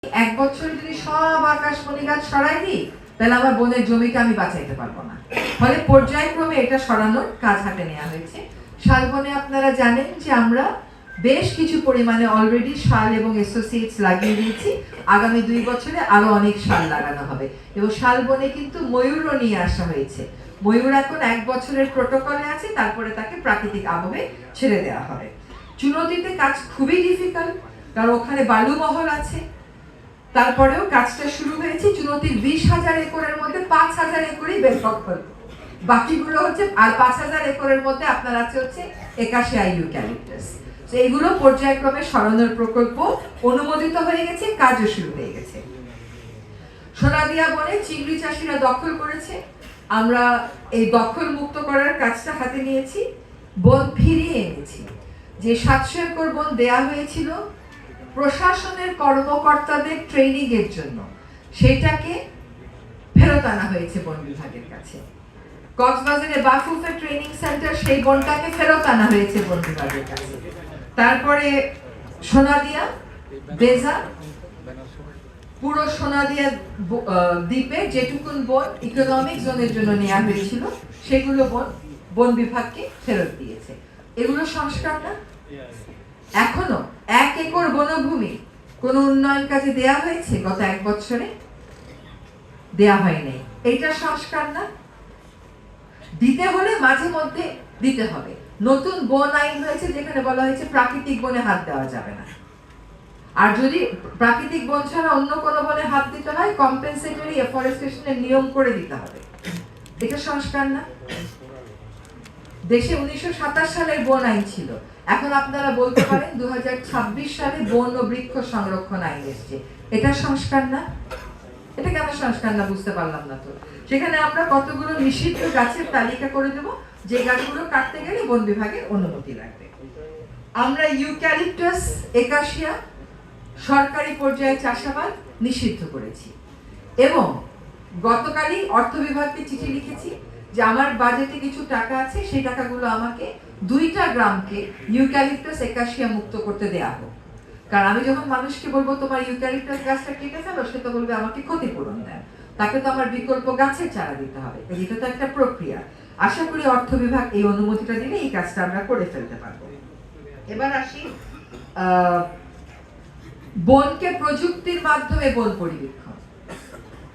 এক বছর যদি সব আকাশমণি গাছ সরাই দিই তাহলে আমার বোনের জমিকে আমি বাঁচাইতে পারবো না। ফলে পর্যায়ক্রমে এটা সরানোর কাজ হাতে নেওয়া হয়েছে। শালবনে আপনারা জানেন যে আমরা বেশ কিছু পরিমাণে অলরেডি শাল এবং অ্যাসোসিয়েটস লাগিয়ে দিয়েছি। আগামী 2 বছরে আরো অনেক শাল লাগানো হবে এবং শালবনে কিন্তু ময়ূরও নিয়ে আসা হয়েছে। ময়ূর এখন 1 বছরের প্রোটোকলে আছে, তারপরে তাকে প্রাকৃতিক আবহে ছেড়ে দেওয়া হবে। চুনতিতে কাজ খুবই ডিফিকাল্ট, কারণ ওখানে বালুমহল আছে। তারপরেও কাজটা শুরু হয়েছে। চুনতির 20,000 একরের মধ্যে 5,000 একরই বেদখল, বাকিগুলো হচ্ছে আর 5,000 একরের মধ্যে আপনার আছে হচ্ছে একাশিয়া ইউক্যালিপটাস। তো এগুলো পর্যায়ক্রমে সরানোর প্রকল্প অনুমোদিত হয়ে গেছে, কাজও শুরু হয়ে গেছে। সোনাদিয়া বনে চিংড়ি চাষিরা দখল করেছে, আমরা এই দখল মুক্ত করার কাজটা হাতে নিয়েছি, বন ফিরিয়ে এনেছি। যে 700 একর বন দেয়া হয়েছিল প্রশাসনের কর্মকর্তাদের ট্রেনিং এর জন্য, সেটাকে ফেরত আনা হয়েছে বন বিভাগের কাছে। কক্সবাজারে বাফুফে ট্রেনিং সেন্টার, সেই বনটাকে ফেরত আনা হয়েছে বন বিভাগের কাছে। তারপরে সোনাদিয়া, বেজা, পুরো সোনাদিয়া দ্বীপে যেটুকুন বন ইকোনমিক জোনের জন্য নেওয়া হয়েছিল সেগুলো বন বিভাগকে ফেরত দিয়েছে। এগুলো সংস্কার না? এখনো 1 একর বনভূমি কোন উন্নয়ন কাজে দেয়া হয়েছে গত 1 বছরে? দেয়া হয়নি। এটা সংস্কার না? দিতে হলে মাঝে মধ্যে দিতে হবে। নতুন বন আইন হয়েছে যেখানে বলা হয়েছে প্রাকৃতিক বনে হাত দেওয়া যাবে না, আর যদি প্রাকৃতিক বন ছাড়া অন্য কোনো বনে হাত দিতে হয় কম্পেনসেটরি এফরেস্টেশনের নিয়ম করে দিতে হবে। এটা সংস্কার না? দেশে 1927 সালের বন আইন ছিল, এখন আপনারা বলতে পারেন 2026 সালে বন ও বৃক্ষ সংরক্ষণ আইন এসেছে। এটা সংস্কার না? এটা কেন সংস্কার না বুঝতে পারলাম না তো। সেখানে আমরা কতগুলো নিষিদ্ধ গাছের তালিকা করে দেব, যে গাছগুলো কাটতে গেলে বন বিভাগের অনুমতি লাগবে। আমরা ইউক্যালিপটাস, একাশিয়া সরকারি পর্যায়ে চাষাবাদ নিষিদ্ধ করেছি এবং গতকালই অর্থ বিভাগকে চিঠি লিখেছি যে আমার বাজেটে কিছু টাকা আছে, সেই টাকাগুলো আমাকে 2টা গ্রামকে ইউক্যালিপটাস একাশিয়া মুক্ত করতে দেয়া হোক। কারণ আমি যখন মানুষকে বলবো তোমার ইউক্যালিপটাস গাছটা কেটে ফেলো, সে তো বলবে আমাকে ক্ষতিপূরণ দেন, তাকে তো আমার বিকল্প গাছের চারা দিতে হবে। এটা তো একটা প্রক্রিয়া। আশা করি অর্থ বিভাগ এই অনুমতিটা দিলে এই কাজটা আমরা করে ফেলতে পারবো। এবার আসি বনকে প্রযুক্তির মাধ্যমে বন পরিবীক্ষণ।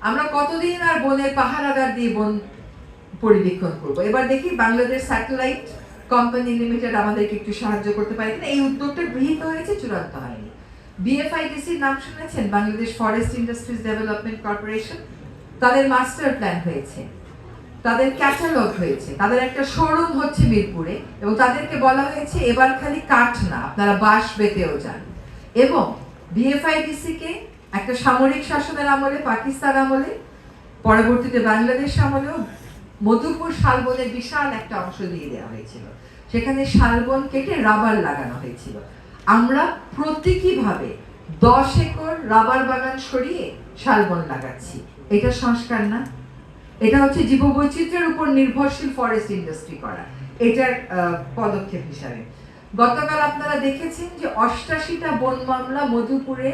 আমরা কতদিন আর বনের পাহারাদার দিয়ে বন পরিবীক্ষণ করব? এবার দেখি বাংলাদেশ স্যাটেলাইট কোম্পানি লিমিটেড আমাদেরকে একটু সাহায্য করতে পারে কিনা। এই উদ্যোগটা গৃহীত হয়েছে, চূড়ান্ত হয়নি। বিএফআইডিসির নাম শুনেছেন? Bangladesh forest industries development corporation. তাদের মাস্টার প্ল্যান হয়েছে, তাদের ক্যাটালগ হয়েছে, তাদের একটা শোরুম হচ্ছে মিরপুরে, এবং তাদেরকে বলা হয়েছে এবার খালি কাঠ না, আপনারা বাঁশ বেতেও যান। এবং বিএফআইডিসি কে একটা সামরিক শাসনের আমলে, পাকিস্তান আমলে, পরবর্তীতে বাংলাদেশ আমলেও মধুপুর শালবনের বিশাল একটা অংশ দিয়ে দেওয়া হয়েছিল। সেখানে শালবন কেটে রাবার লাগানো হয়েছিল। আমরা প্রতীকীভাবে 10 একর রাবার বাগান সরিয়ে শালবন লাগাচ্ছি। এটা সংস্কার না? এটা হচ্ছে জীববৈচিত্র্যের উপর নির্ভরশীল ফরেস্ট ইন্ডাস্ট্রি করা, এটার পদক্ষেপ হিসাবে। গতকাল আপনারা দেখেছেন যে 88টা বন মামলা মধুপুরে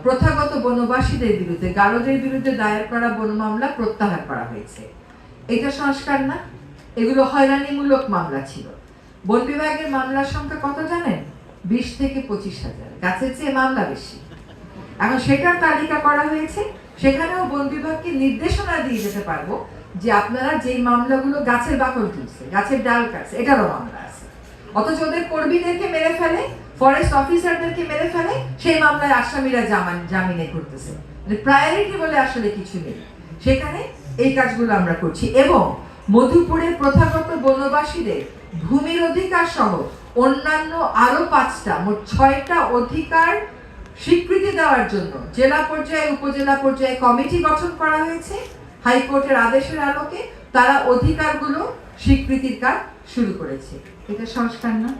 প্রথাগত বনবাসীদের বিরুদ্ধে, গারদের বিরুদ্ধে দায়ের করা বন মামলা প্রত্যাহার করা হয়েছে। এটা সংস্কার না? এগুলো হয়রানিমূলক মামলা ছিল। বন বিভাগের মামলার সংখ্যা কত জানেন? 20 থেকে 25,000, গাছের চেয়ে মামলা বেশি। এখন সেটার তালিকা করা হয়েছে, সেখানেও বন বিভাগকে নির্দেশনা দিয়ে যেতে পারবো যে আপনারা যেই মামলাগুলো গাছের বাকল তুলছে, গাছের ডাল কাটছে, এটারও মামলা আছে। অথচ ওদের কর্মীদেরকে মেরে ফেলে, ফরেস্ট অফিসারদেরকে মেরে ফেলে, সেই মামলায় আসামিরা জামিনে ঘুরতেছে। প্রায়োরিটি বলে আসলে কিছু নেই। সেখানে এই কাজগুলো আমরা করছি। এবং মধুপুরের প্রথাগত বনবাসীদের ভূমির অধিকার সহ অন্যান্য আরো 5টা, মোট 6টা অধিকার স্বীকৃতি দেওয়ার জন্য জেলা পর্যায়ে, উপজেলা পর্যায়ে কমিটি গঠন করা হয়েছে। হাইকোর্টের আদেশের আলোকে তারা অধিকারগুলো স্বীকৃতির কাজ শুরু করেছে। এটা সংস্কার না?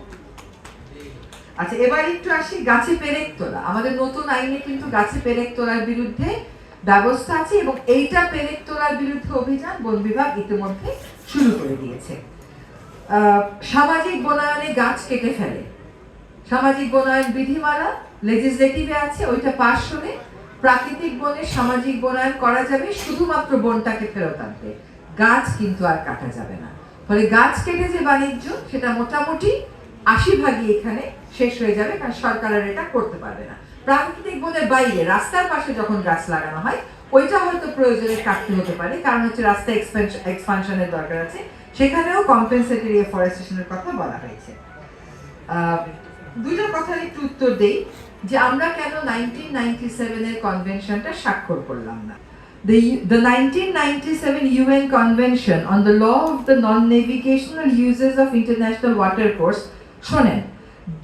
আচ্ছা, এবার একটু আসি গাছে পেরেক তোলা। আমাদের নতুন আইনে কিন্তু গাছে পেরেক তোলার বিরুদ্ধে ব্যবস্থা আছে এবং এইটা পেরেক তোলার বিরুদ্ধে অভিযান বন বিভাগ ইতিমধ্যে শুরু করে দিয়েছে। সামাজিক বনায়নে গাছ কেটে ফেলে, সামাজিক বনায়ন বিধিমালা লেজিসলেটিভে আছে, ওইটা পাস হলে প্রাকৃতিক বনের সামাজিক বনায়ন করা যাবে শুধুমাত্র বনটাকে ফেরত আনতে, গাছ কিন্তু আর কাটা যাবে না। ফলে গাছ কেটে যে বাণিজ্য সেটা মোটামুটি 80% এখানে শেষ হয়ে যাবে, কারণ সরকার আর এটা করতে পারবে না। প্রাকৃতিক বনের বাইরে রাস্তার পাশে যখন গাছ লাগানো হয় ওইটা হয়তো প্রয়োজনে কাটতে হতে পারে, কারণ হচ্ছে রাস্তা এক্সপানশনের দরকার আছে, সেখানেও কম্পেনসেটরি এফরেস্টেশনের কথা বলা হয়েছে। দুটো কথার একটু উত্তর দেই যে আমরা কেন 1997 এর কনভেনশনটা স্বাক্ষর করলাম না। The 1997 UN Convention on the Law of the Non-Navigational Uses of International Watercourse, শোনেন,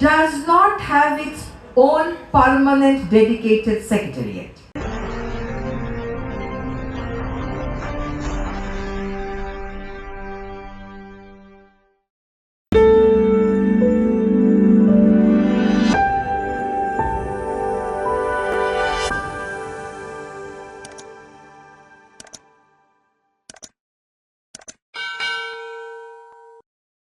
does not have its own permanent dedicated secretariat.